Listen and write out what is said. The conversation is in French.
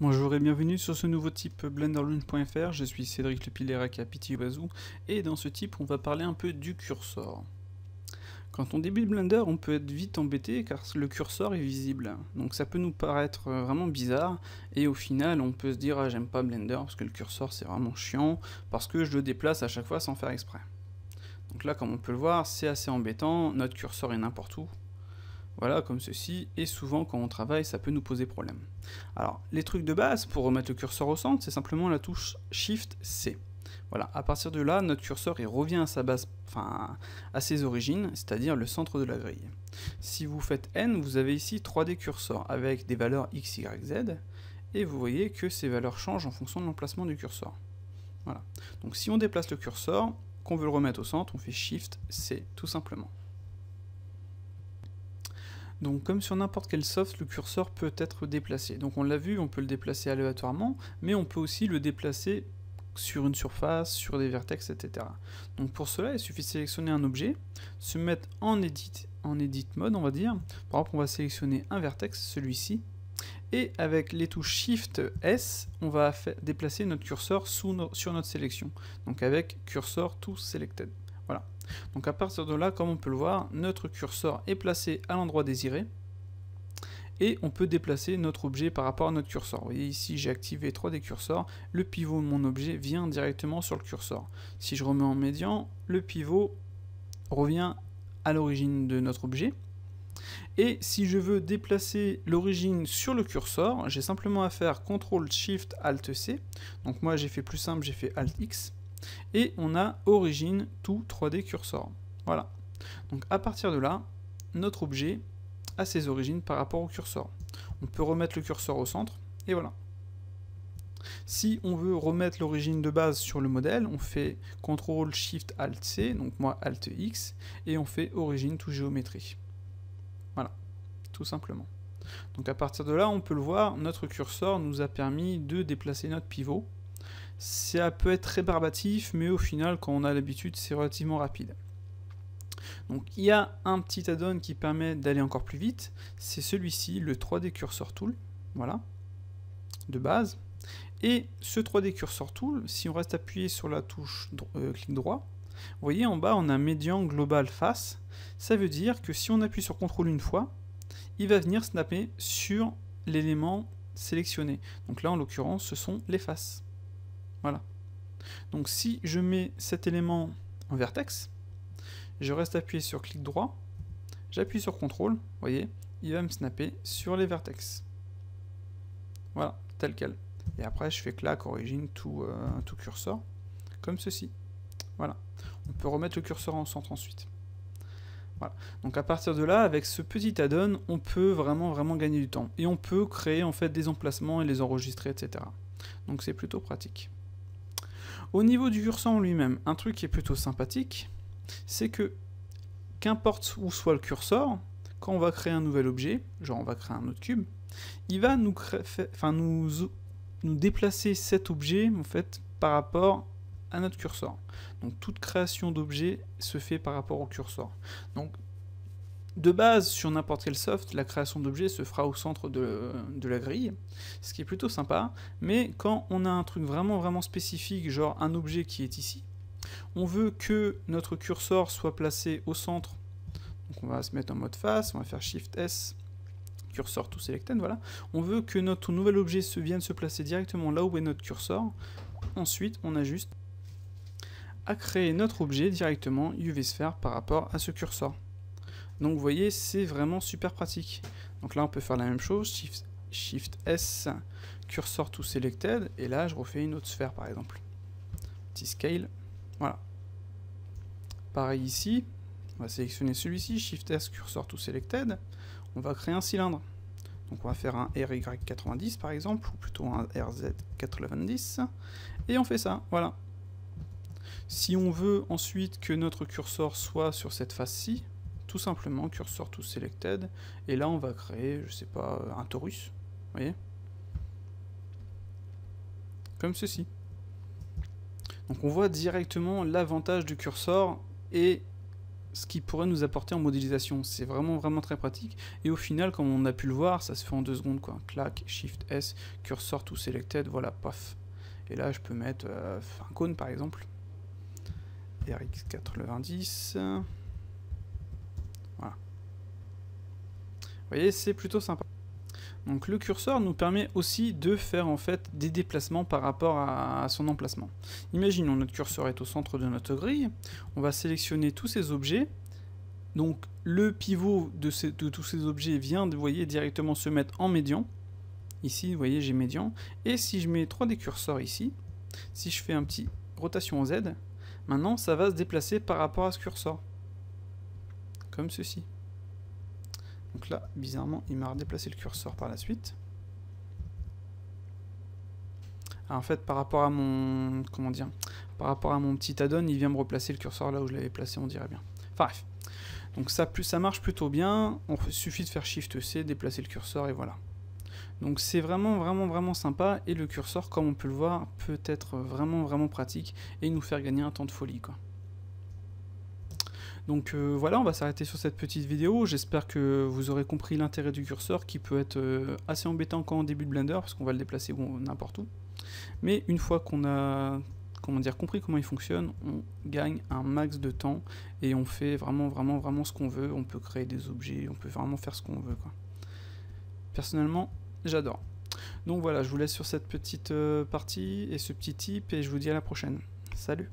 Bonjour et bienvenue sur ce nouveau type blenderloon.fr, je suis Cédric Lepilerac à Pithiviers et dans ce type on va parler un peu du cursor. Quand on débute Blender on peut être vite embêté car le cursor est visible, donc ça peut nous paraître vraiment bizarre et au final on peut se dire ah j'aime pas Blender parce que le cursor c'est vraiment chiant parce que je le déplace à chaque fois sans faire exprès. Donc là comme on peut le voir c'est assez embêtant, notre cursor est n'importe où. Voilà, comme ceci, et souvent quand on travaille, ça peut nous poser problème. Alors, les trucs de base pour remettre le curseur au centre, c'est simplement la touche Shift-C. Voilà, à partir de là, notre curseur il revient à sa base, enfin à ses origines, c'est-à-dire le centre de la grille. Si vous faites N, vous avez ici 3D cursor avec des valeurs X, Y, Z, et vous voyez que ces valeurs changent en fonction de l'emplacement du curseur. Voilà. Donc si on déplace le curseur, qu'on veut le remettre au centre, on fait Shift-C, tout simplement. Donc comme sur n'importe quel soft, le curseur peut être déplacé. Donc on l'a vu, on peut le déplacer aléatoirement, mais on peut aussi le déplacer sur une surface, sur des vertex, etc. Donc pour cela, il suffit de sélectionner un objet, se mettre en edit mode, on va dire. Par exemple, on va sélectionner un vertex, celui-ci, et avec les touches Shift S, on va déplacer notre curseur sur notre sélection. Donc avec Cursor to Selected. Voilà. Donc à partir de là, comme on peut le voir, notre curseur est placé à l'endroit désiré et on peut déplacer notre objet par rapport à notre curseur. Vous voyez ici j'ai activé 3D cursor, le pivot de mon objet vient directement sur le curseur. Si je remets en médian, le pivot revient à l'origine de notre objet. Et si je veux déplacer l'origine sur le curseur, j'ai simplement à faire CTRL SHIFT ALT C. Donc moi j'ai fait plus simple, j'ai fait ALT X. Et on a origine to 3D cursor. Voilà. Donc à partir de là, notre objet a ses origines par rapport au curseur. On peut remettre le curseur au centre, et voilà. Si on veut remettre l'origine de base sur le modèle, on fait CTRL SHIFT ALT C, donc moi ALT X, et on fait origine to géométrie. Voilà, tout simplement. Donc à partir de là, on peut le voir, notre curseur nous a permis de déplacer notre pivot. Ça peut être très barbatif, mais au final, quand on a l'habitude, c'est relativement rapide. Donc il y a un petit add-on qui permet d'aller encore plus vite, c'est celui-ci, le 3D Cursor Tool, voilà, de base. Et ce 3D Cursor Tool, si on reste appuyé sur la touche clic droit, vous voyez en bas on a médian global face, ça veut dire que si on appuie sur CTRL une fois, il va venir snapper sur l'élément sélectionné. Donc là en l'occurrence ce sont les faces. Voilà. Donc si je mets cet élément en vertex, je reste appuyé sur clic droit, j'appuie sur CTRL, vous voyez, il va me snapper sur les vertex. Voilà, tel quel. Et après je fais clac, origine, tout cursor, comme ceci. Voilà. On peut remettre le curseur en centre ensuite. Voilà. Donc à partir de là, avec ce petit add-on, on peut vraiment gagner du temps. Et on peut créer en fait des emplacements et les enregistrer, etc. Donc c'est plutôt pratique. Au niveau du curseur en lui-même, un truc qui est plutôt sympathique, c'est que qu'importe où soit le curseur, quand on va créer un nouvel objet, genre on va créer un autre cube, il va nous déplacer cet objet en fait par rapport à notre curseur. Donc toute création d'objet se fait par rapport au curseur. Donc de base, sur n'importe quel soft, la création d'objets se fera au centre de la grille, ce qui est plutôt sympa, mais quand on a un truc vraiment spécifique, genre un objet qui est ici, on veut que notre curseur soit placé au centre, donc on va se mettre en mode face, on va faire Shift S, cursor to selected, voilà. On veut que notre nouvel objet vienne se placer directement là où est notre curseur. Ensuite, on a juste à créer notre objet directement UV Sphere par rapport à ce curseur. Donc vous voyez, c'est vraiment super pratique. Donc là, on peut faire la même chose, Shift S, cursor to selected, et là, je refais une autre sphère par exemple. Petit scale, voilà. Pareil ici, on va sélectionner celui-ci, Shift S, cursor to selected, on va créer un cylindre. Donc on va faire un RY90 par exemple, ou plutôt un RZ90, et on fait ça, voilà. Si on veut ensuite que notre curseur soit sur cette face-ci, tout simplement cursor to selected, et là on va créer, je sais pas, un torus, vous voyez, comme ceci. Donc on voit directement l'avantage du curseur et ce qui pourrait nous apporter en modélisation. C'est vraiment vraiment très pratique. Et au final, comme on a pu le voir, ça se fait en 2 secondes quoi. Clac, Shift S, cursor to selected, voilà, paf. Et là, je peux mettre un cône par exemple. RX90. Voilà. Vous voyez, c'est plutôt sympa. Donc le curseur nous permet aussi de faire en fait des déplacements par rapport à son emplacement. Imaginons notre curseur est au centre de notre grille, on va sélectionner tous ces objets, donc le pivot de tous ces objets vient, vous voyez, directement se mettre en médian. Ici, vous voyez, j'ai médian, et si je mets 3D curseur ici, si je fais un petit rotation en Z, maintenant ça va se déplacer par rapport à ce curseur, comme ceci. Donc là, bizarrement, il m'a redéplacé le curseur par la suite. Alors en fait, par rapport à mon... comment dire, par rapport à mon petit add-on, il vient me replacer le curseur là où je l'avais placé, on dirait bien. Enfin bref. Donc ça marche plutôt bien. Il suffit de faire Shift C, déplacer le curseur et voilà. Donc c'est vraiment vraiment vraiment sympa. Et le curseur, comme on peut le voir, peut être vraiment vraiment pratique et nous faire gagner un temps de folie, quoi. Donc voilà, on va s'arrêter sur cette petite vidéo. J'espère que vous aurez compris l'intérêt du curseur qui peut être assez embêtant quand on débute Blender parce qu'on va le déplacer n'importe où. Mais une fois qu'on a compris comment il fonctionne, on gagne un max de temps et on fait vraiment vraiment vraiment ce qu'on veut. On peut créer des objets, on peut vraiment faire ce qu'on veut, quoi. Personnellement, j'adore. Donc voilà, je vous laisse sur cette petite partie et ce petit tip et je vous dis à la prochaine. Salut!